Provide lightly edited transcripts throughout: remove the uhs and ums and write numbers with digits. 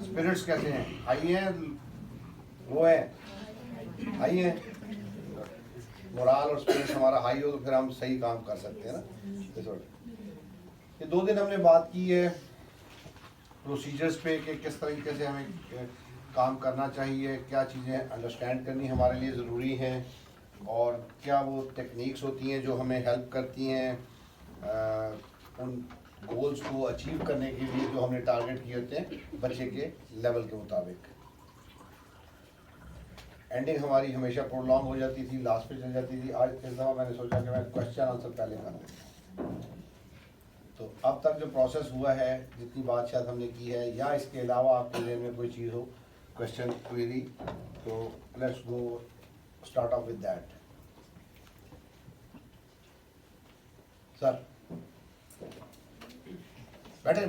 Spirits कैसे हैं, high हैं, लो है, हाई हैं। मोराल और स्पिरिट्स हमारा हाई हो तो फिर हम सही काम कर सकते हैं ना। ये 2 दिन हमने बात की है प्रोसीजर्स पे कि किस तरीके से हमें काम करना चाहिए, क्या चीज़ें अंडरस्टैंड करनी हमारे लिए ज़रूरी हैं और क्या वो टेक्निक्स होती हैं जो हमें हेल्प करती हैं उन गोल्स को अचीव करने के लिए जो हमने टारगेट किए होते हैं बच्चे के लेवल के मुताबिक। एंडिंग हमारी हमेशा प्रोलॉन्ग हो जाती थी, लास्ट पे चल जाती थी। आज इस दफ़ा मैंने सोचा कि मैं क्वेश्चन आंसर पहले कर दूँ। तो अब तक जो प्रोसेस हुआ है, जितनी बात शायद हमने की है, या इसके अलावा आपके ज़हन में कोई चीज़ हो, क्वेश्चन, क्वेरी, तो let's go start of with that. Sir बैठे।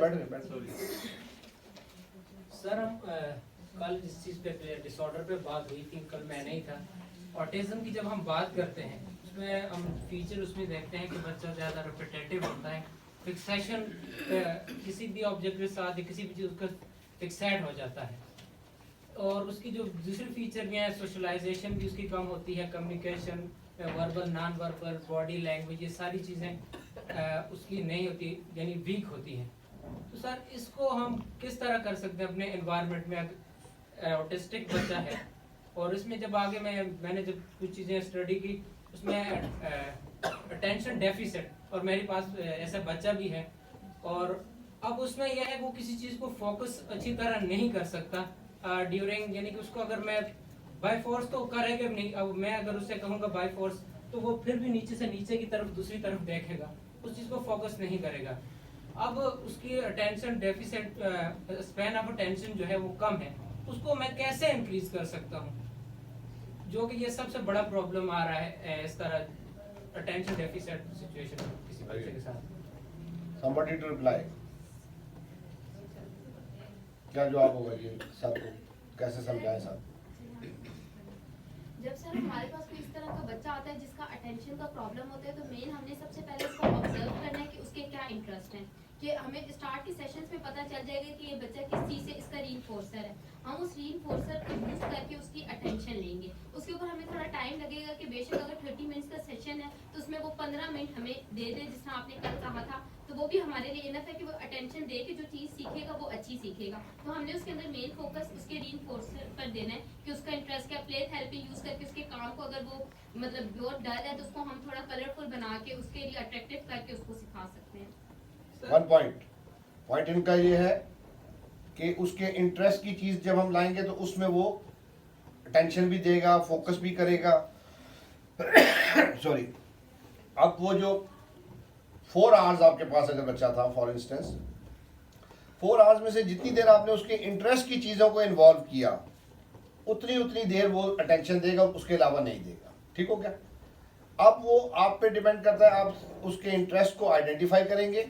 सर हम कल इस चीज़ पे डिसऑर्डर पे बात हुई थी, कल मैं नहीं था। ऑटिज्म की जब हम बात करते हैं उसमें हम फीचर उसमें देखते हैं कि बच्चा ज़्यादा रिपीटेटिव होता है, फिक्सेशन किसी भी ऑब्जेक्ट के साथ या किसी भी चीज़ का फिक्सेट हो जाता है। और उसकी जो दूसरे फीचर भी हैं, सोशलाइजेशन भी उसकी कम होती है, communication, verbal, non verbal, body language, ये सारी चीज़ें उसकी नहीं होती, यानी वीक होती हैं। तो सर इसको हम किस तरह कर सकते हैं अपने एनवायरनमेंट में? ऑटिस्टिक बच्चा है और इसमें जब आगे मैंने जब कुछ चीज़ें स्टडी की उसमें अटेंशन डेफिसिट, और मेरे पास ऐसा बच्चा भी है, और अब उसमें यह है वो किसी चीज़ को फोकस अच्छी तरह नहीं कर सकता ड्यूरिंग, यानी कि उसको अगर मैं बाय फोर्स तो करेगा भी नहीं। अब मैं अगर उससे कहूँगा बाय फोर्स तो वो फिर भी नीचे से नीचे की तरफ दूसरी तरफ देखेगा, उस चीज़ को फोकस नहीं करेगा। अब उसकी attention deficit, span of attention जो है वो कम है, उसको मैं कैसे इंक्रीज कर सकता हूँ? जो कि ये सबसे बड़ा प्रॉब्लम आ रहा है इस तरह अटेंशन डेफिसिट सिचुएशन में किसी बच्चे के साथ। Somebody to reply। क्या जवाब होगा जी सर को, कैसे समझाएं सर? जब सर हमारे पास कोई इस तरह का बच्चा आता है जिसका अटेंशन का प्रॉब्लम होता है, तो मेन हमने सबसे पहले उसको ऑब्जर्व करना है कि उसके क्या इंटरेस्ट हैं, कि हमें स्टार्ट के सेशंस में पता चल जाएगा कि ये बच्चा किस चीज़ से इसका रीइंफोर्सर है। हम उस रीइंफोर्सर को यूज करके उसकी अटेंशन लेंगे। उसके ऊपर हमें थोड़ा टाइम लगेगा कि बेशक अगर 30 मिनट्स का सेशन है तो उसमें वो 15 मिनट हमें दे दे, जिस तरह आपने कल कहा था, तो वो भी हमारे लिए इनफ है कि वो अटेंशन दे के जो चीज़ सीखेगा वो अच्छी सीखेगा। तो हमने उसके अंदर मेन फोकस उसके रीइंफोर्सर पर देना है कि उसका इंटरेस्ट क्या, प्ले थेरेपी यूज करके उसके काम को, अगर वो मतलब बहुत डल है तो उसको हम थोड़ा कलरफुल बना के उसके लिए अट्रैक्टिव करके उसको सिखा सकते हैं। वन पॉइंट इनका ये है कि उसके इंटरेस्ट की चीज़ जब हम लाएंगे तो उसमें वो अटेंशन भी देगा, फोकस भी करेगा। सॉरी, अब वो जो 4 आवर्स आपके पास अगर बच्चा था फॉर इंस्टेंस, 4 आवर्स में से जितनी देर आपने उसके इंटरेस्ट की चीज़ों को इन्वॉल्व किया उतनी देर वो अटेंशन देगा, उसके अलावा नहीं देगा। ठीक हो गया? अब वो आप पे डिपेंड करता है, आप उसके इंटरेस्ट को आइडेंटिफाई करेंगे,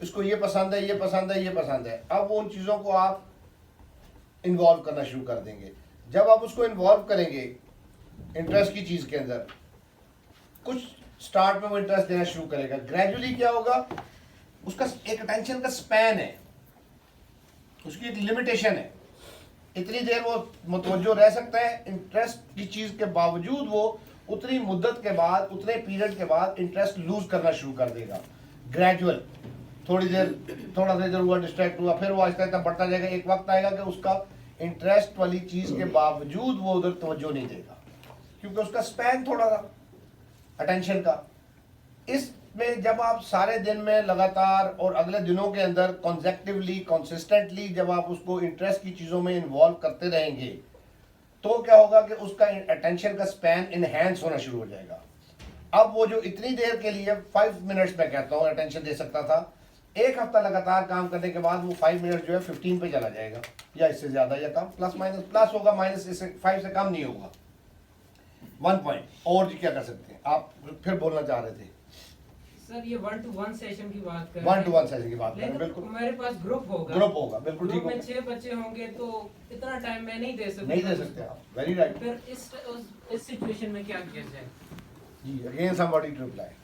इसको ये पसंद है, ये पसंद है, ये पसंद है। अब वो उन चीज़ों को आप इन्वॉल्व करना शुरू कर देंगे। जब आप उसको इन्वॉल्व करेंगे इंटरेस्ट की चीज़ के अंदर, कुछ स्टार्ट में वो इंटरेस्ट देना शुरू करेगा, ग्रेजुअली क्या होगा, उसका एक अटेंशन का स्पैन है, उसकी एक लिमिटेशन है, इतनी देर वो मुतवज्जो रह सकता है। इंटरेस्ट की चीज़ के बावजूद वो उतनी मुद्दत के बाद, उतने पीरियड के बाद इंटरेस्ट लूज करना शुरू कर देगा। ग्रेजुअल, थोड़ा देर हुआ, डिस्ट्रैक्ट हुआ, फिर वो आहिस्ता आहिस्ता बढ़ता जाएगा। एक वक्त आएगा कि उसका इंटरेस्ट वाली चीज़ के बावजूद वो उधर तवज्जो नहीं देगा, क्योंकि उसका स्पैन थोड़ा था अटेंशन का। इसमें जब आप सारे दिन में लगातार और अगले दिनों के अंदर कॉन्सेक्टिवली, कंसिस्टेंटली जब आप उसको इंटरेस्ट की चीज़ों में इन्वॉल्व करते रहेंगे, तो क्या होगा कि उसका अटेंशन का स्पैन इनहेंस होना शुरू हो जाएगा। अब वो जो इतनी देर के लिए 5 मिनट्स में कहता हूँ अटेंशन दे सकता था, एक हफ्ता लगातार काम करने के बाद वो 5 मिनट जो है 15 पे चला जाएगा, या इससे ज़्यादा या कम, प्लस होगा, माइनस इससे 5 से कम नहीं होगा। 1 पॉइंट और जी क्या कर सकते हैं आप, फिर बोलना चाह रहे थे? सर ये 1-to-1 सेशन की बात करें, 1-to-1 सेशन की बात करें, लेकिन बिल्कुल मेरे पास ग्रुप होगा, बिल्कुल ठीक ग्रुप में होगा। 6 बच्चे होंगे तो इतना टाइम मैं नहीं दे सकते आप, वेरी राइट। फिर इस सिचुएशन में क्या किया जाए? जी, again somebody to reply.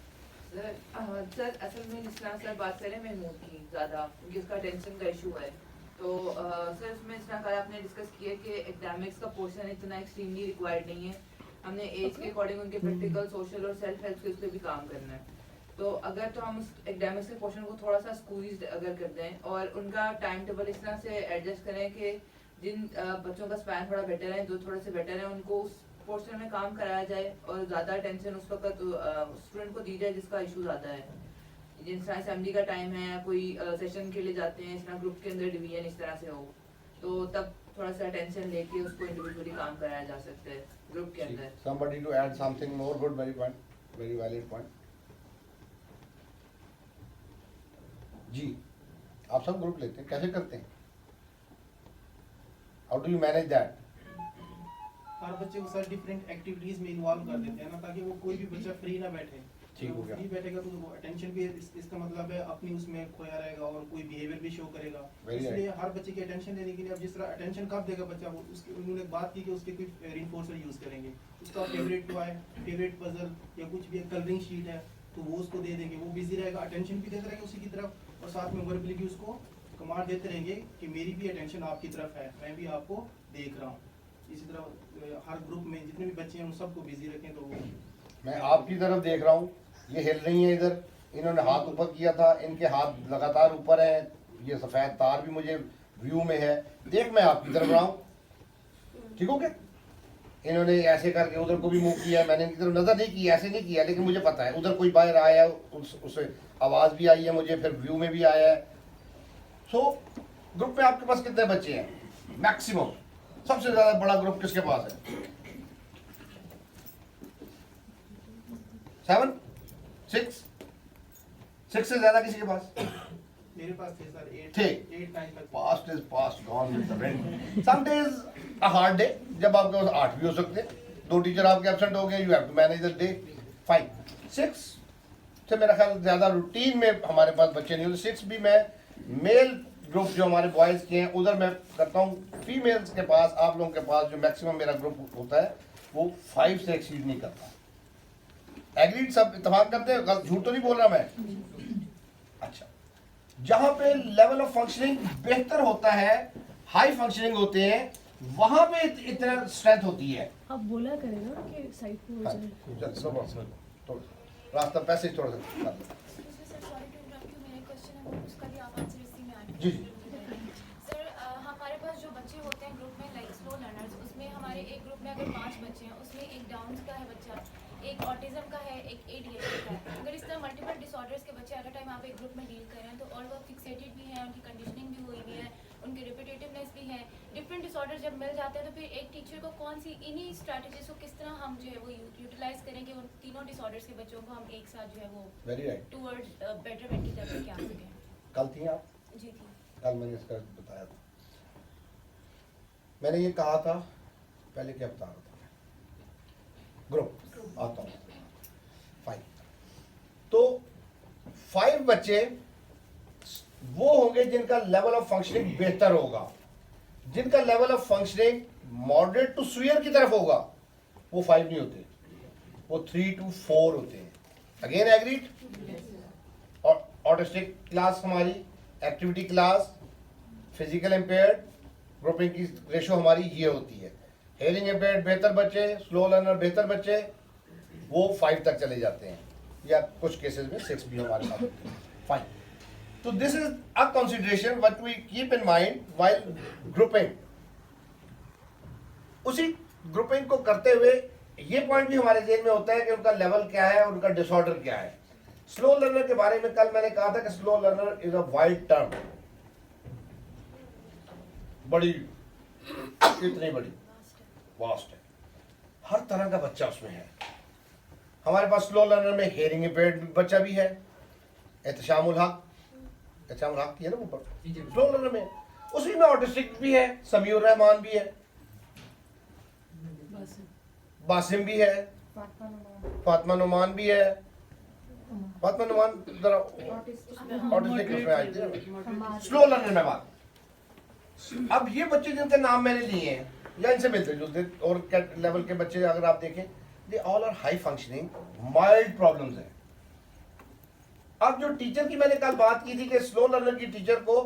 Sir असल में जिस तरह सर बात करें महमूद की ज़्यादा, क्योंकि उसका टेंशन का इशू है, तो सर उसमें इस तरह का आपने डिस्कस किया कि एकेडमिक्स का पोर्शन इतना एक्सट्रीमली रिक्वायर्ड नहीं है, हमने एज के अकॉर्डिंग उनके प्रैक्टिकल, सोशल और सेल्फ हेल्प स्किल्स पे भी काम करना है। तो अगर तो हम उस एकेडमिक्स के पोर्शन को थोड़ा सा स्क्वीज अगर कर दें और उनका टाइम टेबल इस तरह से एडजस्ट करें कि जिन बच्चों का स्पैन थोड़ा बेटर है, जो थोड़े से बेटर है, उनको उस पोर्शन में काम कराया जाए और ज़्यादा अटेंशन उस वक्त स्टूडेंट को दी जाए जिसका इशू ज़्यादा है। जिस तरह असेंबली का टाइम है, कोई सेशन के लिए जाते हैं, इस तरह ग्रुप के अंदर डिवीजन इस तरह से हो, तो तब थोड़ा सा अटेंशन लेके उसको इंडिविजुअली काम कराया जा सकता है ग्रुप के अंदर। Somebody to add something more? Good, very point, very valid point. जी, आप सब ग्रुप लेते हैं, कैसे करते हैं? How do you manage that? हर बच्चे को सर डिफरेंट एक्टिविटीज में इन्वॉल्व कर देते हैं ना, ताकि वो कोई भी बच्चा फ्री ना बैठे। ठीक हो गया। फ्री बैठेगा तो वो अटेंशन भी इसका मतलब है अपनी उसमें खोया रहेगा और कोई बिहेवियर भी शो करेगा। Very इसलिए हर बच्चे की अटेंशन लेने के लिए अब जिस तरह अटेंशन कब देगा बच्चा, वो उसके उन्होंने बात की कि उसके कोई रिइंफोर्सर यूज करेंगे, उसका फेवरेट टॉय, फेवरेट पजल या कुछ भी कलरिंग शीट है तो वो उसको दे देंगे, वो बिजी रहेगा, अटेंशन भी देते रहेंगे उसी की तरफ और साथ में वर्बली भी उसको कमांड देते रहेंगे कि मेरी भी अटेंशन आपकी तरफ है, मैं भी आपको देख रहा हूँ। इसी तरह हर ग्रुप में जितने भी बच्चे हैं उन सबको बिजी रखें। तो वो मैं आपकी तरफ देख रहा हूँ, ये हिल रही है इधर, इन्होंने हाथ ऊपर किया था, इनके हाथ लगातार ऊपर हैं, ये सफ़ेद तार भी मुझे व्यू में है, देख मैं आपकी तरफ रहा हूँ, ठीक हो गया? इन्होंने ऐसे करके उधर को भी मूव किया है, मैंने इनकी तरफ नज़र नहीं की, ऐसे नहीं किया, लेकिन मुझे पता है उधर कोई बाहर आया है, उससे आवाज़ भी आई है मुझे, फिर व्यू में भी आया है। सो ग्रुप में आपके पास कितने बच्चे हैं? मैक्सिमम सबसे ज़्यादा बड़ा ग्रुप किसके पास है? 7 6 से ज्यादा किसी के पास? मेरे पास थे सर 8 थे। 8 9 तक। Past is past, gone with the wind. Some days a hard day, जब आपके पास 8 भी हो सकते हैं, 2 टीचर आपके एब्सेंट हो गए, you have to manage the day, fine. 6 से मेरा ख्याल ज्यादा रूटीन में हमारे पास बच्चे नहीं होते। 6 भी मैं मेल ग्रुप जो हमारे बॉयज के हैं उधर मैं करता हूँ। फीमेल्स के पास, आप लोगों के पास जो मैक्सिमम मेरा ग्रुप होता है वो 5 से एक्सीड नहीं करता। एग्रीड, सब इत्तेफाक करते हैं, झूठ तो नहीं बोल रहा मैं? अच्छा, जहां पे लेवल ऑफ फंक्शनिंग बेहतर होता है, हाई फंक्शनिंग होते हैं, वहां पे इतना स्ट्रेंथ होती है। आप बोला करें ना कि साइड पे हो जाए। चल सब तो रास्ता पैसे थोड़ा सा जी जी। सर हमारे पास जो बच्चे होते हैं ग्रुप में लाइक स्लो लर्नर्स, उसमें हमारे एक ग्रुप में अगर 5 बच्चे हैं, उसमें एक डाउन का है बच्चा, एक ऑटिज्म का है, एक ADHD का है। अगर इस तरह मल्टीपल डिसऑर्डर्स के बच्चे एट अ टाइम आप एक ग्रुप में डील कर रहे हैं तो और वो फिक्सेटेड भी हैं, उनकी कंडीशनिंग भी हुई हुई है, उनकी रिपीटेटिवनेस भी है, डिफरेंट डिसऑर्डर जब मिल जाते हैं तो फिर एक टीचर को कौन सी इन्हीं स्ट्रैटेजीज को किस तरह हम जो है वो यूटिलाइज करें कि उन तीनों डिसऑर्डर्स के बच्चों को हम एक साथ जो है वो वेरी राइट। टूवर्ड्स बेटरमेंट की तरफ क्या सकें। कल थी आप? जी थी। कल मैंने इसका बताया था, मैंने ये कहा था, पहले क्या बता रहा था, ग्रुप आता हूँ 5, तो 5 बच्चे वो होंगे जिनका लेवल ऑफ फंक्शनिंग बेहतर होगा, जिनका level of functioning moderate to severe की तरफ होगा, वो 5 नहीं होते, वो 3 to 4 होते हैं। Again agreed? और ऑटिस्टिक क्लास हमारी, activity class, physical impaired, grouping की रेशो हमारी ये होती है। हेयरिंग इम्पेयर्ड बेहतर बच्चे, स्लो लर्नर बेहतर बच्चे, वो 5 तक चले जाते हैं, या कुछ केसेस में 6 भी हमारे साथ होते हैं। फाइन, तो this is a consideration what we keep in mind while grouping. उसी ग्रुपिंग को करते हुए ये पॉइंट भी हमारे जेल में होता है कि उनका लेवल क्या है और उनका डिसऑर्डर क्या है। स्लो लर्नर के बारे में कल मैंने कहा था कि slow learner is a wide term, बड़ी, इतनी बड़ी, वास्ट है, हर तरह का बच्चा उसमें है। हमारे पास स्लो लर्नर में हेयरिंग इम्पेयर्ड बच्चा भी है, एहतशामुल हक की है ना ऊपर, स्लो लर्नर में, उसी में ऑटिस्टिक भी है, समीउर रहमान भी है, बासिम भी है, फातिमा नुमान भी है। फातिमा नुमान जरा ऑटिस्टिक उसमें आई थी, स्लो लर्नर में बात। अब ये बच्चे जिनके नाम मैंने लिए हैं या इनसे मिलते जुलते और लेवल के बच्चे अगर आप देखें, they all are high functioning, mild problems हैं। अब जो टीचर की मैंने कल बात की थी कि स्लो लर्नर की टीचर को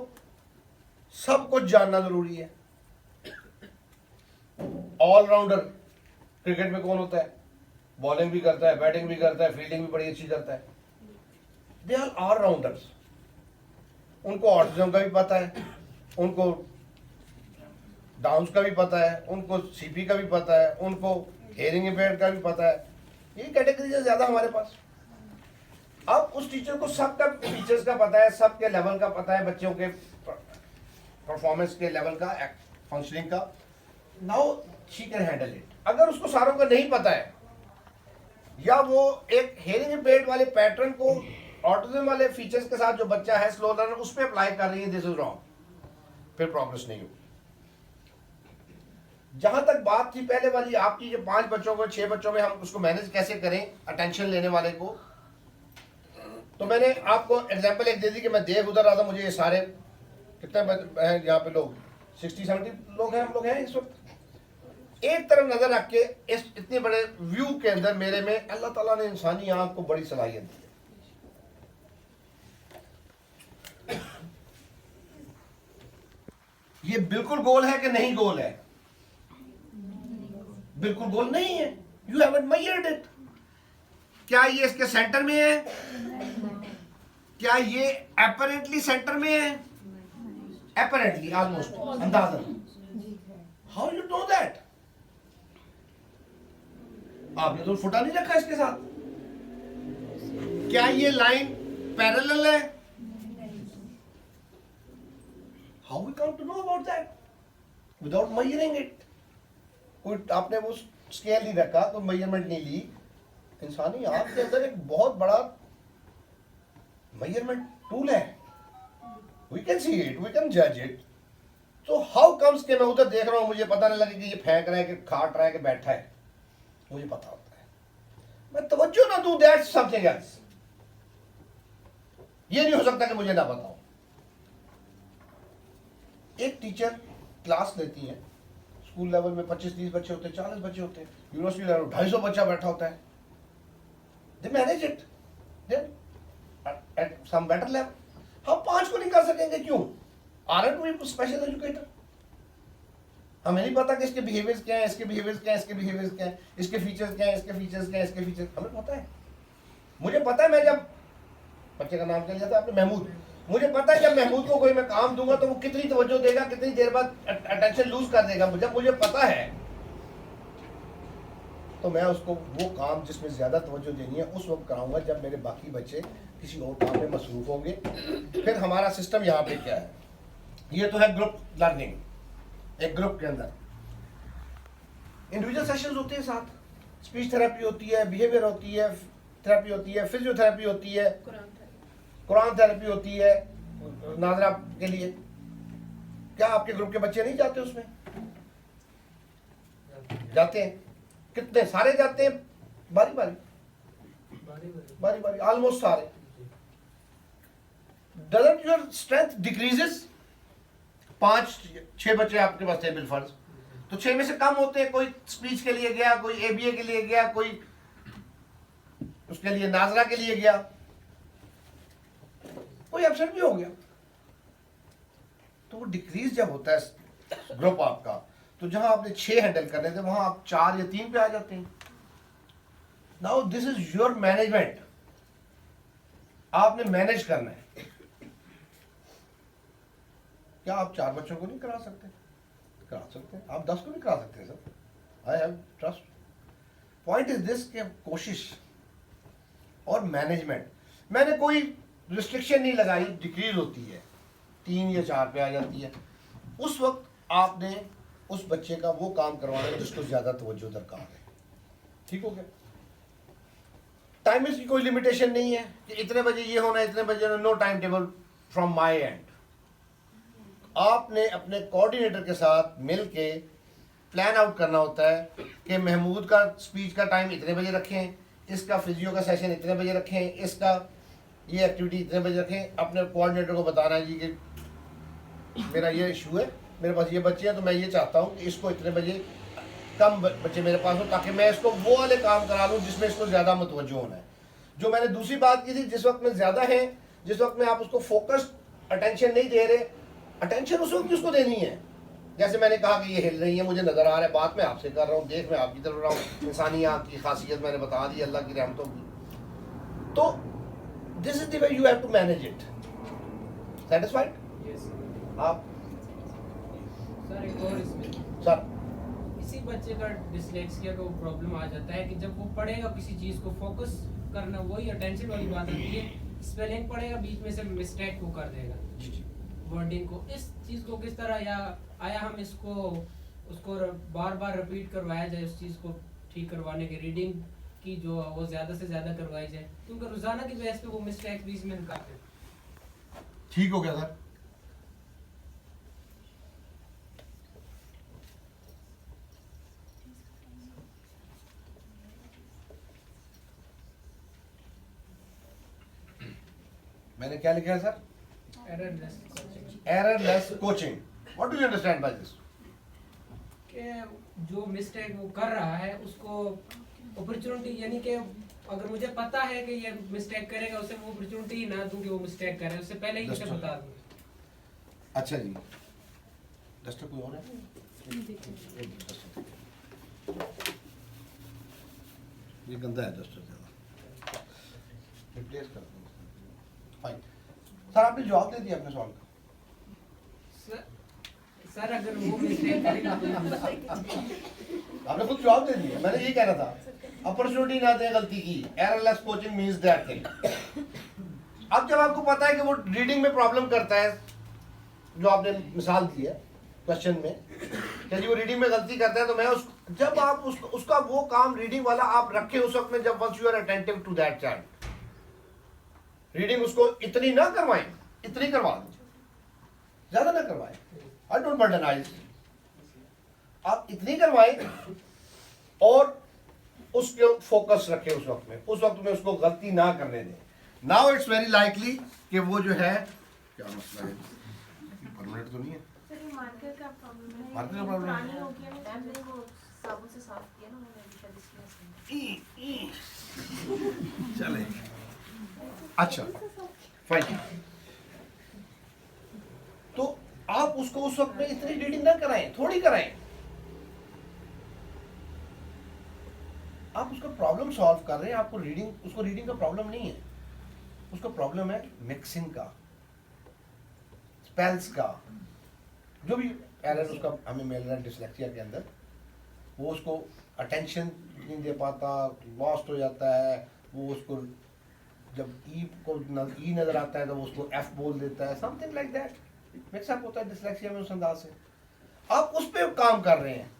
सब कुछ जानना जरूरी है। ऑलराउंडर क्रिकेट में कौन होता है? बॉलिंग भी करता है, बैटिंग भी करता है, फील्डिंग भी बड़ी अच्छी करता है। They are allrounders. उनको ऑटिज्म का भी पता है, उनको डाउन्स का भी पता है, उनको सीपी का भी पता है, उनको हियरिंग इम्पेयर्ड का भी पता है। ये कैटेगरीज है ज्यादा हमारे पास। अब उस टीचर को सबका फीचर्स का पता है, सबके लेवल का पता है, बच्चों के परफॉर्मेंस के लेवल का, फंक्शनिंग का। Now she can handle it. अगर उसको सारों का नहीं पता है, या वो एक हियरिंग इम्पेयर्ड वाले पैटर्न को ऑटिज्म वाले फीचर्स के साथ जो बच्चा है स्लो लर्नर उस पर अप्लाई कर रही है, दिस इज रॉन्ग, फिर प्रोग्रेस नहीं होगी। जहां तक बात थी पहले वाली आपकी, जो 5 बच्चों को 6 बच्चों में हम उसको मैनेज कैसे करें अटेंशन लेने वाले को, तो मैंने आपको एग्जांपल एक दे दी कि मैं देख उधर रहा था, मुझे ये सारे कितने हैं यहाँ पे लोग, 60-70 लोग हैं, हम लोग हैं इस वक्त। एक तरफ नजर रख के इस इतने बड़े व्यू के अंदर मेरे में अल्लाह ताला ने इंसानी आंख को बड़ी सलाहियत दी है। ये बिल्कुल गोल है कि नहीं गोल है? बिल्कुल गोल नहीं है। You haven't measured it. क्या ये इसके सेंटर में है? क्या ये अपरेंटली सेंटर में है? अपरेंटली, ऑलमोस्ट, अंदाजन। How you know that? आपने तो फुटा नहीं रखा इसके साथ। क्या ये लाइन पैरेलल है? How we come to know about that without measuring it? कोई आपने वो स्केल नहीं रखा, कोई मेजरमेंट नहीं ली। इंसानी आंख के अंदर एक बहुत बड़ा मेजरमेंट टूल है। We can see it, we can जज इट। तो हाउ कम्स के मैं उधर देख रहा हूं, मुझे पता नहीं लगे कि ये फेंक रहा है कि खाट रहा है कि बैठा है, मुझे पता होता है। मैं तवज्जो ना दूं, दैट्स समथिंग एल्स। ये नहीं हो सकता कि मुझे ना पता हो। एक टीचर क्लास लेती है, स्कूल लेवल में 25-30 बच्चे होते हैं, 40 बच्चे होते हैं, यूनिवर्सिटी लेवल 250 बच्चा बैठा होता है। They manage it then at some better level. हम 5 को नहीं कर सकेंगे, क्यों? Aren't we special educator? हमें नहीं पता कि इसके बिहेवियर्स क्या है, इसके बिहेवियर्स क्या है, इसके बिहेवियर्स क्या है, इसके फीचर्स क्या है, इसके फीचर्स क्या है, इसके फीचर्स हमें पता है। मुझे पता है, मैं जब बच्चे का नाम चल जाता है आपने महमूद, मुझे पता है जब महमूद को कोई मैं काम दूंगा तो वो कितनी तवज्जो देगा, कितनी देर बाद अटेंशन लूज कर देगा। जब मुझे पता है तो मैं उसको वो काम जिसमें ज्यादा तवज्जो देनी है उस वक्त कराऊंगा जब मेरे बाकी बच्चे किसी और काम में मसरूफ होंगे। फिर हमारा सिस्टम यहाँ पे क्या है, ये तो है ग्रुप लर्निंग। एक ग्रुप के अंदर इंडिविजुअल सेशंस होते हैं, साथ स्पीच थेरेपी होती है, बिहेवियर होती है, थेरेपी होती है, फिजियोथेरेपी होती है, कुरान थेरेपी होती है नाजरा के लिए। क्या आपके ग्रुप के बच्चे नहीं जाते उसमें? जाते हैं। कितने? सारे जाते हैं, बारी बारी, ऑलमोस्ट सारे। Doesn't your strength decreases? 5-6 बच्चे आपके पास थे बिलफर्ज, तो 6 में से कम होते हैं। कोई स्पीच के लिए गया, कोई एबीए के लिए गया, कोई उसके लिए नाजरा के लिए गया, कोई एब्सेंट भी हो गया। तो वो डिक्रीज जब होता है ग्रुप आपका, तो जहां आपने 6 हैंडल करने थे वहां आप 4 या 3 पे आ जाते हैं। Now this is your management. आपने मैनेज करना है। क्या आप 4 बच्चों को नहीं करा सकते? करा सकते हैं। आप 10 को नहीं करा सकते sir. I have trust. Point is this के कोशिश और मैनेजमेंट। मैंने कोई रिस्ट्रिक्शन नहीं लगाई, डिक्रीज होती है 3 या 4 पे आ जाती है। उस वक्त आपने उस बच्चे का वो काम करवाना है जिसको ज्यादा तवज्जो दरकार है। ठीक हो गया? टाइमिंग की कोई लिमिटेशन नहीं है कि इतने बजे ये होना है, इतने बजे होना, no time table from my end. आपने अपने कोऑर्डिनेटर के साथ मिल के प्लान आउट करना होता है कि महमूद का स्पीच का टाइम इतने बजे रखें, इसका फिजियो का सेशन इतने बजे रखें, इसका ये एक्टिविटी इतने बजे रखें। अपने कोऑर्डिनेटर को बताना है जी कि मेरा ये इशू है, मेरे पास ये बच्चे हैं, तो मैं ये चाहता हूँ कि इसको इतने बजे कम बच्चे मेरे पास हो ताकि मैं इसको वो वाले काम करा लूँ जिसमें इसको ज़्यादा मुतवज्जो होना है। जो मैंने दूसरी बात की थी, जिस वक्त में ज़्यादा है, जिस वक्त में आप उसको फोकस्ड अटेंशन नहीं दे रहे, अटेंशन उस वक्त उसको देनी है। जैसे मैंने कहा कि ये हिल रही है, मुझे नजर आ रहा है, बात मैं आपसे कर रहा हूँ, देख मैं आपकी तरफ रहा हूँ, इंसानी आँख की खासियत मैंने बता दी अल्लाह की रहमतों की। तो this is the way you have to manage it. Satisfied? Yes. आप सर एक और इसमें सर इसी बच्चे का डिसलेक्सिया का वो प्रॉब्लम आ जाता है कि जब वो पढ़ेगा किसी चीज को फोकस करना, वही अटेंशन वाली बात होती है, स्पेलिंग पढ़ेगा बीच में से मिस्टेक वो कर देगा वर्डिंग को। इस चीज को किस तरह आया हम इसको उसको बार बार रिपीट करवाया जाए, उस चीज को ठीक करवाने के, रीडिंग की जो वो ज्यादा से ज्यादा करवाई जाए, क्योंकि रोजाना की बेस पे वो मिस्टेक बीच में निकालते हैं। ठीक हो गया सर? मैंने क्या लिखा है sir? Errorless coaching. What do you understand by this? कि जो मिस्टेक वो कर रहा है उसको अपॉर्चुनिटी, यानी कि अगर मुझे पता है कि ये मिस्टेक करेगा, उसे वो अपॉर्चुनिटी ना दूं कि वो मिस्टेक करे, उससे पहले ही उसे Just- बता दूं। अच्छा जी, डस्टर कोई और है? एक डस्टर। ये गंदा है डस्टर ज़्यादा, रिप्लेस कर दो। फाइन सर, आपने जवाब दे दिया अपने सवाल का। सर अगर वो मिस्टेक करेगा आपने खुद जवाब दे दिया, मैंने यही कहना था, अपॉर्चुनिटी ना दे गलती की। Errorless coaching means that thing. अब जब आपको पता है कि वो रीडिंग में प्रॉब्लम करता है, जो आपने मिसाल दी है क्वेश्चन में, कि जी वो रीडिंग में गलती करता है, तो मैं जब आप उसका वो काम रीडिंग वाला आप रखें उस वक्त में, जब once you are attentive to that child, reading उसको इतनी ना करवाएं, इतनी करवा दो, ज्यादा ना करवाएं। आई डोंट बर्डनाइज, आप इतनी करवाएं और उसके फोकस रखें उस वक्त में उसको गलती ना करने दें। नाउ इट्स वेरी लाइकली कि वो जो है, क्या मसला है, परमानेंट तो नहीं है सर ये मार्कर का प्रॉब्लम है। मार्कर का प्रॉब्लम है। पुरानी हो गया ना, मैम ने वो साबुन से साफ किया ना, मैंने शायद इसलिए चले। अच्छा फाइन, तो आप उसको उस वक्त में इतनी रीडिंग ना कराएं, थोड़ी कराएं। आप उसका प्रॉब्लम सॉल्व कर रहे हैं, आपको उसको रीडिंग का प्रॉब्लम नहीं है, उसका प्रॉब्लम है मिक्सिंग का, स्पेल्स का, जो भी एरर उसका हमें मिल रहा है डिसलेक्सिया के अंदर, वो उसको अटेंशन नहीं दे पाता, लॉस्ट हो जाता है, वो उसको जब ई को ई नजर आता है तो वो उसको एफ बोल देता है, समथिंग लाइक दैट मिक्सअप होता है डिसलेक्सिया में उस अंदाज से। आप उस पर काम कर रहे हैं।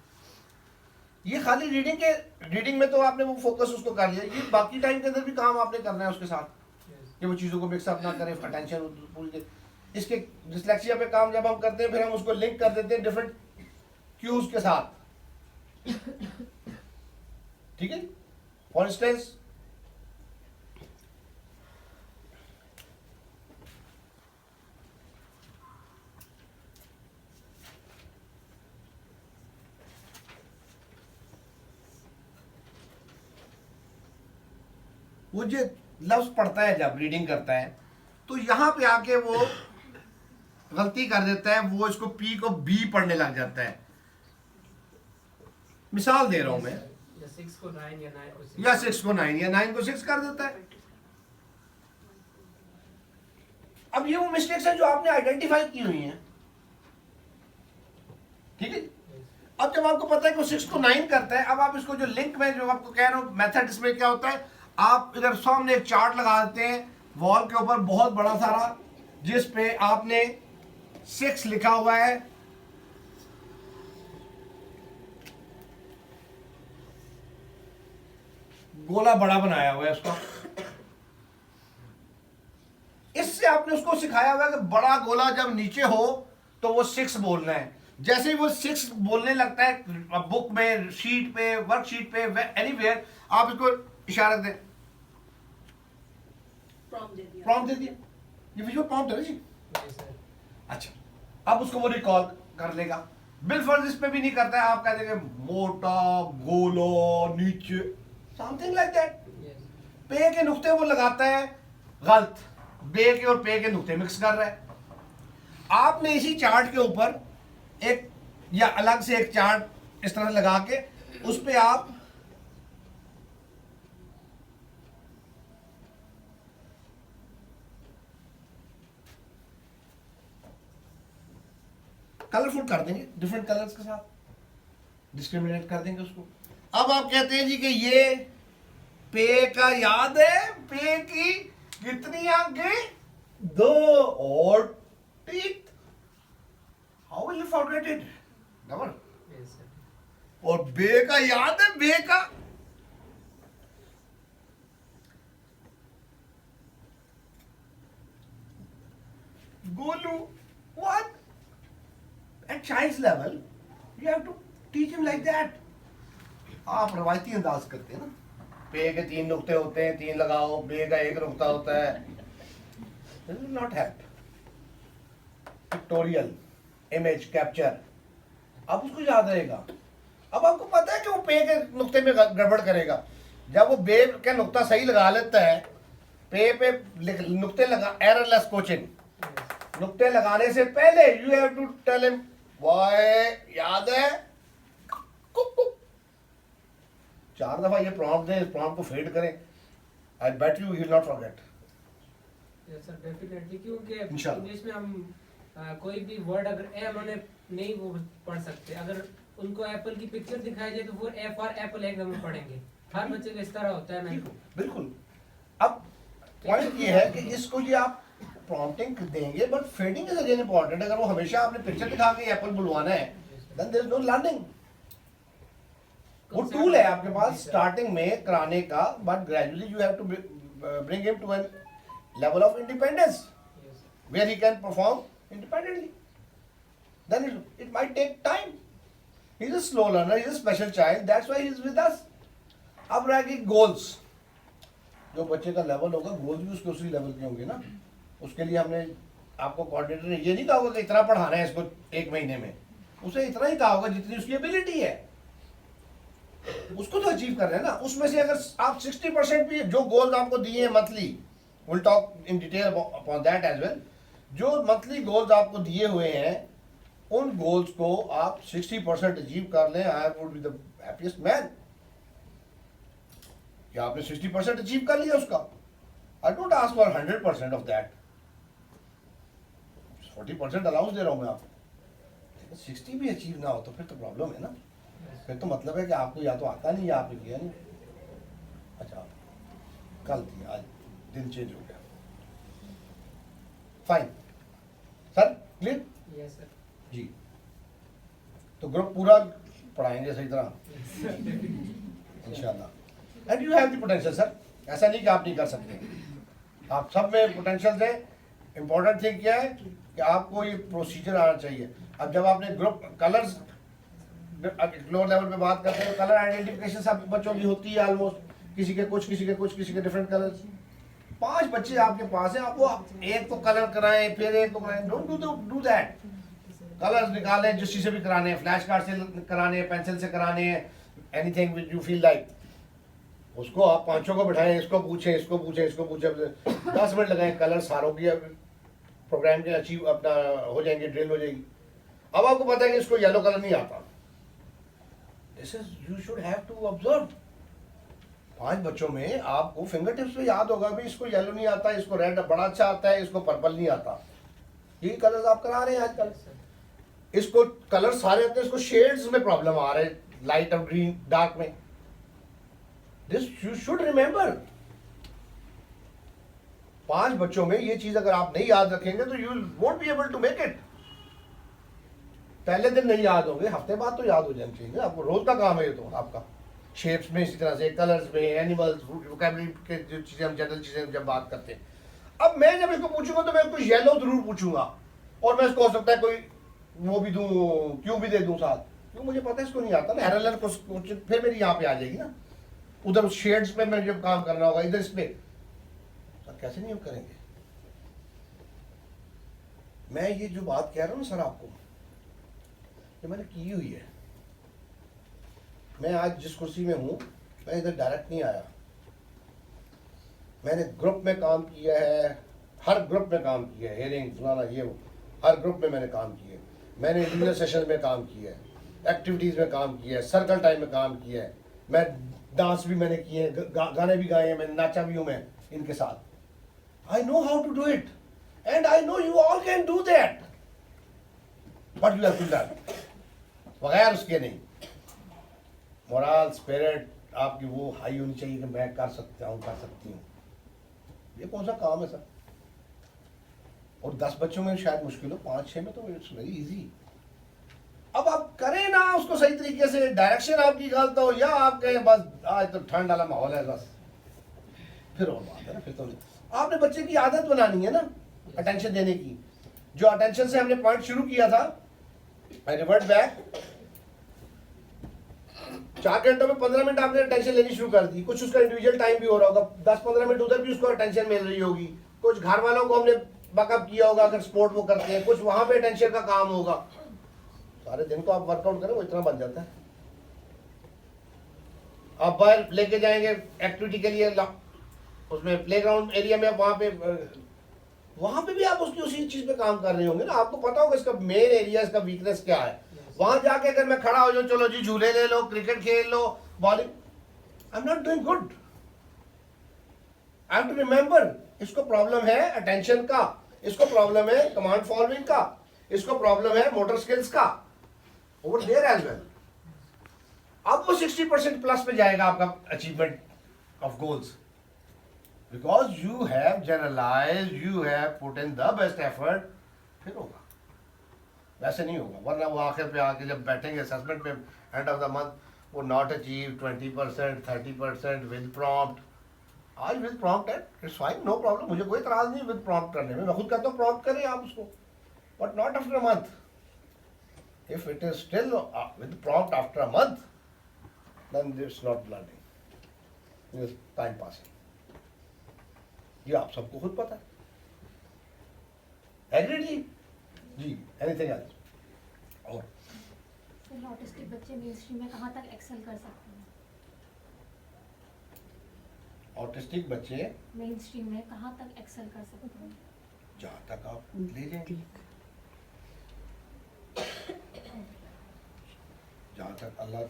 ये खाली रीडिंग में तो आपने वो फोकस उसको कर लिया, ये बाकी टाइम के अंदर भी काम आपने करना है उसके साथ कि वो चीज़ों को मिक्सअप ना करें, अटेंशन पूरी दे। इसके डिसलेक्सिया पे काम जब हम करते हैं, फिर हम उसको लिंक कर देते हैं डिफरेंट क्यूज के साथ, ठीक है। फॉर इंस्टेंस वो जो लफ्ज पढ़ता है जब रीडिंग करता है, तो यहां पे आके वो गलती कर देता है, वो इसको पी को बी पढ़ने लग जाता है। मिसाल दे रहा हूं मैं, या 6 को 9 या 9 को 6 या 6 को 9 या 9 को 6 कर देता है। अब ये वो मिस्टेक्स है जो आपने आइडेंटिफाई की हुई हैं, ठीक है। अब जब आपको पता है कि वो 6 को 9 करता है, अब आप इसको जो लिंक में जो आपको कह रहा हूं मेथड, इसमें क्या होता है, आप इधर सामने एक चार्ट लगा देते हैं वॉल के ऊपर बहुत बड़ा सारा, जिस पे आपने 6 लिखा हुआ है, गोला बड़ा बनाया हुआ है उसका। इससे आपने उसको सिखाया हुआ है कि बड़ा गोला जब नीचे हो तो वो 6 बोलना है। जैसे ही वो 6 बोलने लगता है बुक में, शीट पे, वर्कशीट पे, एनीवेयर, आप इसको इशारा दें, प्रॉम्प्ट दे दिया, ये विजुअल प्रॉम्प्ट है ना जी। अच्छा, अब उसको वो रिकॉल कर लेगा। बिलफर्ज इस पे भी नहीं करता है, आप कह देंगे मोटा गोलो नीचे, समथिंग लाइक दैट। पे के नुक्ते वो लगाता है गलत, बे के और पे के नुक्ते मिक्स कर रहा है। आपने इसी चार्ट के ऊपर एक या अलग से एक चार्ट इस तरह लगा के उस पे आप कलरफुल कर देंगे, डिफरेंट कलर्स के साथ डिस्क्रिमिनेट कर देंगे उसको। अब आप कहते हैं जी कि ये पे का याद है, पे की कितनी आंखें? 2 और teeth. How will you forget it? Never. Yes, sir. और बे का याद है, बे का? Golu, what? At child's level, you have to teach him like that. आप रवायती अंदाज करते हैं ना, पे के 3 नुक्ते होते हैं, 3 लगाओ, बे का 1 नुक्ता होता है। This will not help. Pictorial, image capture, अब उसको याद रहेगा। अब आपको पता है कि वो पे के नुक्ते में गड़बड़ करेगा। जब वो बे का नुक्ता सही लगा लेता है, पे नुक्ते लगा, एररलेस कोचिंग, नुक्ते लगाने से पहले you have to tell him why, याद है? Cook cook. 4 दफा ये प्रॉम्प्ट दें, इस प्रॉम्प्ट को फेड करें, I bet you will not forget. Yes, sir, definitely, क्योंकि इंशाल्लाह। इंग्लिश में हम कोई भी वर्ड अगर ए उन्होंने नहीं वो पढ़ सकते, अगर उनको एप्पल की पिक्चर दिखाई जाए तो वो ए फॉर एप्पल एकदम पढ़ेंगे। हर बच्चे का इस तरह होता है। बिल्कुल बिल्कुल। अब पॉइंट ये है कि इसको ये आप प्रॉम्प्टिंग देंगे, but fading is again important. अगर वो हमेशा आपने पिक्चर दिखा के एप्पल बुलवाना है, then there is no learning. वो टूल है आपके पास स्टार्टिंग में कराने का, but gradually you have to bring him to an level of independence where he can perform independently. Then it might take time. He's a slow learner, he's a special child, that's why he's with us. अब रह गई goals. जो बच्चे का level होगा, goals भी उसके उसी लेवल के होंगे ना। उसके लिए हमने आपको कोऑर्डिनेटर ने ये नहीं कहा होगा कि इतना पढ़ाना है इसको 1 महीने में, उसे इतना ही कहा होगा जितनी उसकी एबिलिटी है, उसको तो अचीव कर रहे हैं ना। उसमें से अगर आप 60% भी जो गोल्स आपको दिए हैं monthly, we'll talk in detail upon that as well, जो मंथली गोल्स आपको दिए हुए हैं, उन गोल्स को आप 60% अचीव कर लें, I would be the happiest man. क्या आपने 60% अचीव कर लिया उसका? I don't ask for 100% of that, 40% allowance दे रहा हूं मैं आपको। 60 भी अचीव ना हो तो फिर तो प्रॉब्लम है ना। फिर तो मतलब है कि आपको या तो आता नहीं या आपने किया नहीं। अच्छा, कल थी, आज दिन चेंज हो गया। Fine sir, clear? Yes sir. जी, तो ग्रुप पूरा पढ़ाएंगे सही तरह इंशाल्लाह। And you have the potential sir, ऐसा नहीं कि आप नहीं कर सकते, आप सब में पोटेंशियल है। इंपॉर्टेंट थिंग क्या है कि आपको ये प्रोसीजर आना चाहिए। अब जब आपने ग्रुप कलर्स लोअर लेवल पे बात करते हैं, तो कलर आइडेंटिफिकेशन सब बच्चों की होती है ऑलमोस्ट, किसी के कुछ, किसी के कुछ, किसी के डिफरेंट कलर्स। 5 बच्चे आपके पास हैं, आपको एक को कलर कराएं, फिर एक को कराएं, डोंट डू दैट। कलर्स निकालें, जिस चीज़ से भी कराने हैं, फ्लैश कार्ड से कराने हैं, पेंसिल से कराने हैं, anything which you feel like, उसको आप 5 को बिठाएं, इसको पूछें, इसको पूछें, इसको पूछें, 10 मिनट लगाएं, कलर सारों की प्रोग्राम के अचीव अपना हो जाएंगे, ड्रिल हो जाएगी। अब आपको पता है कि इसको येलो कलर नहीं आता, this is you should have to observe. 5 बच्चों में आपको फिंगर टिप्स पे याद होगा भी इसको येलो नहीं आता, इसको रेड बड़ा अच्छा आता है, इसको पर्पल नहीं आता। ये कलर्स आप करा रहे हैं आजकल। इसको कलर सारे आते हैं, इसको शेड्स में प्रॉब्लम आ रहे हैं, लाइट और ग्रीन, डार्क में। This you should remember. 5 बच्चों में ये चीज अगर आप नहीं याद रखेंगे तो you won't be able to make it. पहले दिन नहीं याद होंगे, हफ्ते बाद तो याद हो जाना चाहिए। आपको रोज का काम है ये तो आपका। शेप्स में इसी तरह से, कलर्स में, एनिमल्स, वोकैबुलरी के जो चीज़ें हम जनरल चीज़ें जब बात करते हैं। अब मैं जब इसको पूछूंगा तो मैं इसको येलो जरूर पूछूंगा, और मैं इसको हो सकता है कोई वो भी दूं, क्यों भी दे दूं साथ, क्यों मुझे पता है इसको नहीं आता ना। एरर को फिर मेरी यहाँ पे आ जाएगी ना, उधर शेड्स पे मैं जब काम करना होगा, इधर इस पे सर कैसे नहीं करेंगे। मैं ये जो बात कह रहा हूँ सर आपको, ये मैंने की हुई है। मैं आज जिस कुर्सी में हूँ, मैं इधर डायरेक्ट नहीं आया, मैंने ग्रुप में काम किया है, हर ग्रुप में काम किया है, हेयरिंग फलाना ये वो। हर ग्रुप में मैंने काम किए, मैंने इंडिविजुअल सेशन में काम किया है, एक्टिविटीज़ में काम किया है, सर्कल टाइम में काम किया है, मैं डांस भी मैंने किए हैं, गाने भी गाए हैं, मैंने नाचा भी हूँ मैं इनके साथ। I know how to do it and I know you all can do that, but you have to learn. बगैर उसके नहीं, मोरल स्पिरिट आपकी वो हाई होनी चाहिए कि मैं कर सकता हूँ, कर सकती हूँ। ये कौन सा काम है सर? और 10 बच्चों में शायद मुश्किल हो, 5-6 में तो इट्स वेरी इजी। अब आप करें ना उसको सही तरीके से, डायरेक्शन आपकी गलत हो या आप कहें बस आज तो ठंड वाला माहौल है बस, फिर और बात है ना। फिर तो आपने बच्चे की आदत बनानी है ना अटेंशन देने की। जो अटेंशन से हमने पॉइंट शुरू किया था, आई रिवर्ट बैक, 4 घंटों में 15 मिनट आपने अटेंशन लेनी शुरू कर दी। कुछ उसका इंडिविजुअल टाइम भी हो रहा होगा, 10-15 मिनट उधर भी उसको अटेंशन मिल रही होगी। कुछ घर वालों को हमने बैकअप किया होगा अगर स्पोर्ट वो करते हैं, कुछ वहां पे अटेंशन का काम होगा। सारे दिन को आप वर्कआउट करें वो इतना बन जाता है। आप बाहर लेके जाएंगे एक्टिविटी के लिए, उसमें प्लेग्राउंड एरिया में, वहां पे भी आप उसकी उसी चीज पे काम कर रहे होंगे ना। आपको पता होगा इसका मेन एरिया, इसका वीकनेस क्या है। वहां जाके अगर मैं खड़ा हो जाऊं, चलो जी झूले ले लो, क्रिकेट खेल लो, bowling, I am not doing good. I have to remember, इसको प्रॉब्लम है अटेंशन का, इसको प्रॉब्लम है कमांड फॉलोइंग का, इसको प्रॉब्लम है मोटर स्किल्स का, ओवर देयर एज वेल। अब वो 60% प्लस पे जाएगा आपका achievement of goals, because you have generalize, you have put in the best effort. फिर होगा, वैसे नहीं होगा। वरना वो आखिर पे आके जब बैठेंगे असेसमेंट पे एंड ऑफ द मंथ, वो नॉट अचीव 20%, 30% विद प्रॉम्प्ट। आज विद प्रॉम्प्ट है, इट्स फाइन, नो प्रॉब्लम, मुझे कोई इतराज नहीं विद प्रॉम्प्ट करने में। मैं खुद कहता हूँ प्रॉम्प्ट करें आप उसको, but not after a month. If it is still with prompt after a month, then it's not learning, it's time passing. ये आप सबको खुद पता है। Agreed जी? जी, anything else? और सर ऑटिस्टिक बच्चे मेन स्ट्रीम में कहाँ तक एक्सेल कर सकते हैं? ऑटिस्टिक बच्चे मेन स्ट्रीम में कहाँ तक एक्सेल कर सकते हैं? जहाँ तक आप ले जाएंगे, जहाँ तक अल्लाह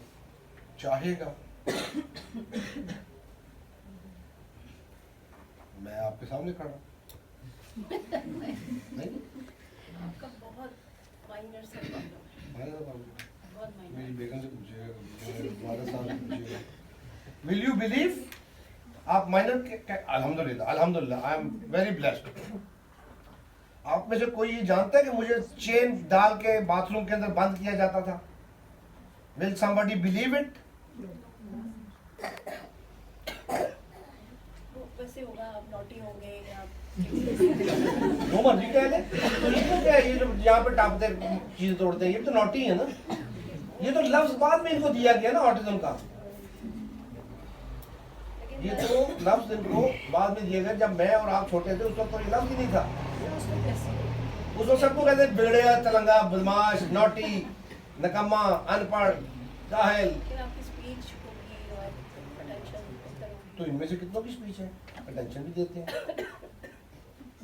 चाहेगा। मैं आपके सामने खड़ा हूँ। नहीं, आपका बहुत माइनर सा प्रॉब्लम है, मेरे तो बाबू, बहुत माइनर। मेरी बेगम से पूछिएगा, मेरे वालिद साहब से पूछिएगा। विल यू बिलीव, आप माइनर, अल्हम्दुलिल्लाह अल्हम्दुलिल्लाह, आई एम वेरी ब्लेस्ड। आप में से कोई ये जानता है कि मुझे चेन डाल के बाथरूम के अंदर बंद किया जाता था? Will somebody believe it? वैसे होगा, आप नॉटी होंगे या जो मर्जी कह ले, तो ये क्या है, ये जो यहाँ पे टापते चीजें तोड़ते हैं, ये तो नॉटी है ना। ये तो लफ्ज बाद में इनको दिया गया ना ऑटिज्म का, ये तो लफ्ज इनको बाद में दिया गया। जब मैं और आप छोटे थे उस वक्त तो ये लफ्ज ही नहीं था। उस वक्त सबको कहते बेड़िया, तलंगा, बदमाश, नॉटी, नकम्मा, अनपढ़, जाहिल। लेकिन आपकी स्पीच होगी और अटेंशन, तो इनमें से कितनों की स्पीच है, अटेंशन भी देते हैं।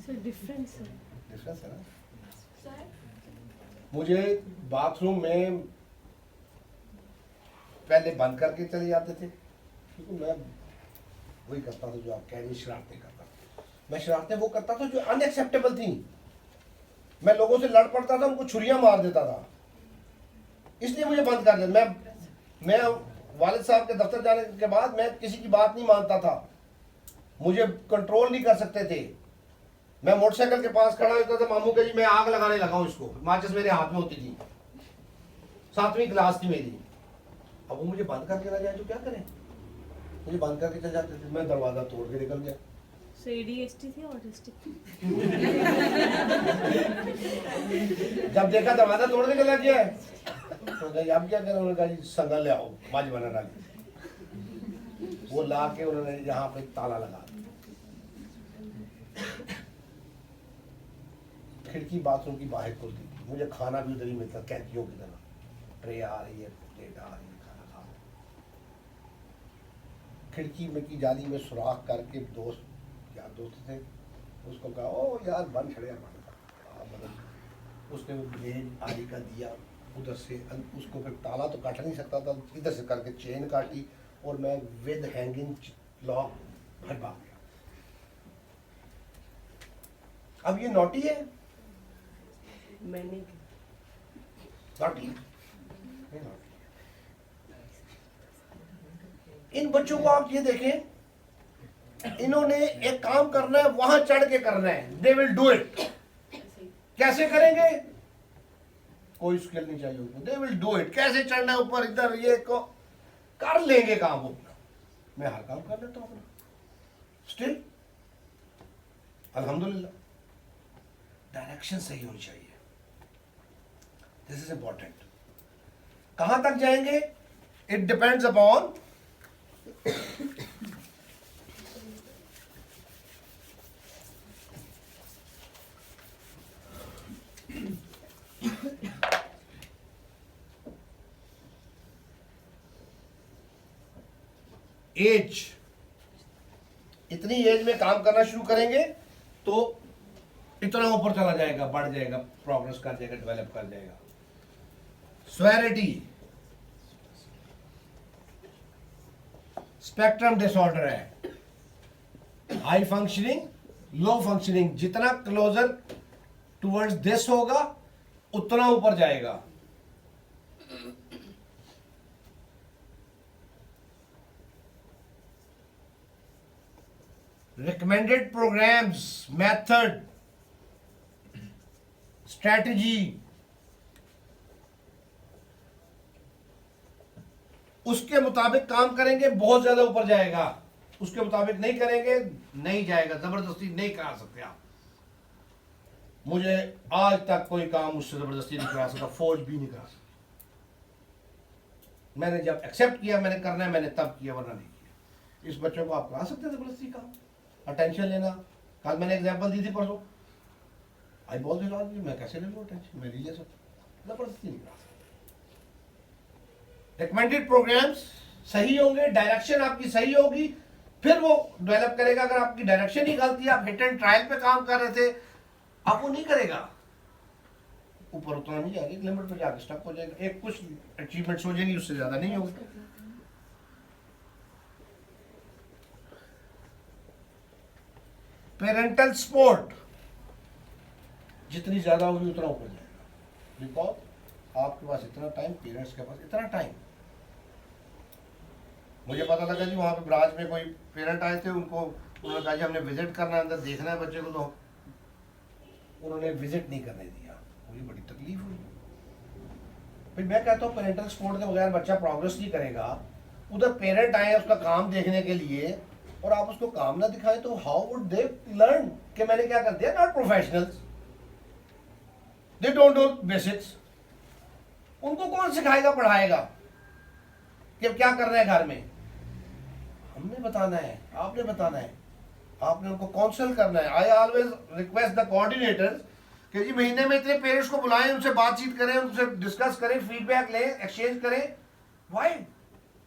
सर डिफरेंस है। डिफरेंस है ना। सर मुझे बाथरूम में पहले बंद करके चले जाते थे, क्योंकि मैं वही करता था जो आप कह रहे, शरारतें करता था। मैं शरारतें वो करता था जो अनएक्सेप्टेबल थी। मैं लोगों से लड़ पड़ता था, उनको छुरियां मार देता था, इसलिए मुझे बंद कर दिया। मैं वालिद साहब के दफ्तर जाने के बाद मैं किसी की बात नहीं मानता था, मुझे कंट्रोल नहीं कर सकते थे। मैं मोटरसाइकिल के पास खड़ा होता था, मामू के जी मैं आग लगाने लगा हूँ इसको, माचिस मेरे हाथ में होती थी, 7वीं क्लास थी मेरी। अब वो मुझे बंद करके ना जाए तो क्या करें, मुझे बंद करके चल जाते थे। मैं दरवाजा तोड़ के निकल गया। सो एडीएचडी थी ऑटिस्टिक? जब देखा दरवाजा तोड़ने के लग गया तो गई, अब क्या करें, उन्होंने कहा जी संगल ले आओ, बाजी बना डाली। वो ला के उन्होंने यहाँ पे ताला लगा दिया। खिड़की बाथरूम की बाहर खुलती थी, मुझे खाना भी उधर ही मिलता, कैंचियों की तरह। ट्रे आ रही है, प्लेट आ रही है, खाना खा रहे। खिड़की में की जाली में सुराख करके दोस्त थे, उसको कहा ओ यार बंद छड़े बंद। उसने वो ब्लेड आरी का दिया, उधर से उसको फिर ताला तो काट नहीं सकता था, इधर से करके चेन काटी और मैं विद हैंगिंग लॉक घर भाग गया। अब ये नॉटी है, मैंने नॉटी इन बच्चों को आप ये देखें, इन्होंने एक काम करना है, वहां चढ़ के करना है, दे विल डू इट। कैसे करेंगे? कोई स्किल नहीं चाहिए उनको, दे विल डू इट। कैसे चढ़ना है ऊपर, इधर ये को कर लेंगे काम वो। मैं हर काम कर लेता हूं अपना, स्टिल अल्हम्दुलिल्लाह। डायरेक्शन सही होनी चाहिए, दिस इज इंपॉर्टेंट। कहां तक जाएंगे? It depends upon age. इतनी एज में काम करना शुरू करेंगे तो इतना ऊपर चला जाएगा, बढ़ जाएगा, प्रोग्रेस कर जाएगा, डेवलप कर जाएगा। स्वेरिटी स्पेक्ट्रम डिसऑर्डर है, हाई फंक्शनिंग, लो फंक्शनिंग। जितना क्लोजर टुवर्ड्स दिस होगा उतना ऊपर जाएगा। रिकमेंडेड प्रोग्राम्स, मेथड, स्ट्रेटजी, उसके मुताबिक काम करेंगे, बहुत ज्यादा ऊपर जाएगा। उसके मुताबिक नहीं करेंगे, नहीं जाएगा। जबरदस्ती नहीं करा सकते आप। मुझे आज तक कोई काम मुझसे जबरदस्ती नहीं करा सकता, फौज भी नहीं करा सकता। मैंने जब एक्सेप्ट किया मैंने करना है, मैंने तब किया, वरना नहीं किया। इस बच्चों को आप करा सकते हैं जबरदस्ती काम, अटेंशन लेना। कल मैंने एग्जांपल दी थी परसों, आई बोल दिया मैं कैसे ले लूँ अटेंशन, मैं नहीं ले सकता, जबरदस्ती नहीं करा सकता। रिकमेंडेड प्रोग्राम्स सही होंगे, डायरेक्शन आपकी सही होगी, फिर वो डेवलप करेगा। अगर आपकी डायरेक्शन ही गलती है, आप हिट एंड ट्रायल पे काम कर रहे थे, आप वो नहीं करेगा, ऊपर उतना नहीं जाएगा, एक लिमिट पे जाकर स्टक हो जाएगा। एक कुछ अचीवमेंट्स हो जाएंगी, उससे ज्यादा नहीं होगी। पेरेंटल सपोर्ट जितनी ज्यादा होगी उतना ऊपर जाएगा, बिकॉज आपके पास इतना टाइम, पेरेंट्स के पास इतना टाइम। मुझे पता लगा जी वहाँ पे ब्रांच में कोई पेरेंट आए थे, उनको उन्होंने कहा जी हमने विजिट करना है, अंदर देखना है बच्चे को, तो उन्होंने विजिट नहीं करने दिया। मुझे बड़ी तकलीफ हुई। फिर मैं कहता हूँ पेरेंटल सपोर्ट के बगैर बच्चा प्रोग्रेस नहीं करेगा। उधर पेरेंट आए उसका काम देखने के लिए और आप उसको काम ना दिखाएं तो हाउ वुड दे लर्न कि मैंने क्या कर दिया। Not professionals, they don't know basics. उनको कौन सिखाएगा, पढ़ाएगा कि क्या करना है घर में? हमने बताना है, आपने बताना है, आपने उनको काउंसिल करना है। I always request the coordinators कि जी महीने में इतने पेरेंट्स को बुलाएं, उनसे बातचीत करें, उनसे डिस्कस करें, फीडबैक लें, एक्सचेंज करें। Why?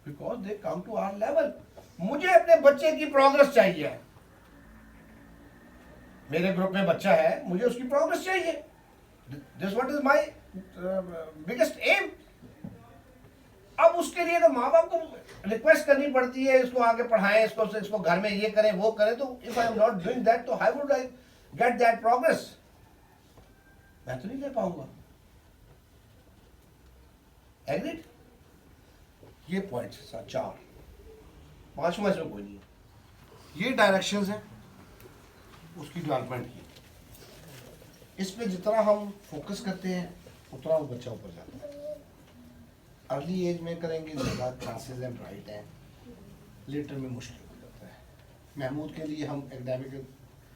Because they come to our level. मुझे अपने बच्चे की प्रोग्रेस चाहिए। मेरे ग्रुप में बच्चा है, मुझे उसकी प्रोग्रेस चाहिए। This what is my biggest aim. अब उसके लिए तो माँ बाप को रिक्वेस्ट करनी पड़ती है, इसको आगे पढ़ाएं, इसको घर में ये करें वो करें। तो if I am not doing that तो how would I get that progress? मैं तो नहीं ले पाऊंगा। एग्रीड? ये पॉइंट्स 4, 5वां इसमें कोई नहीं है। ये डायरेक्शंस हैं उसकी डेवलपमेंट की। इस पे जितना हम फोकस करते हैं उतना वो बच्चा ऊपर जाता है। अर्ली एज में करेंगे ज़्यादा चांसेस हैं, ब्राइट हैं। लेटर में मुश्किल हो जाता है। महमूद के लिए हम एकेडमिक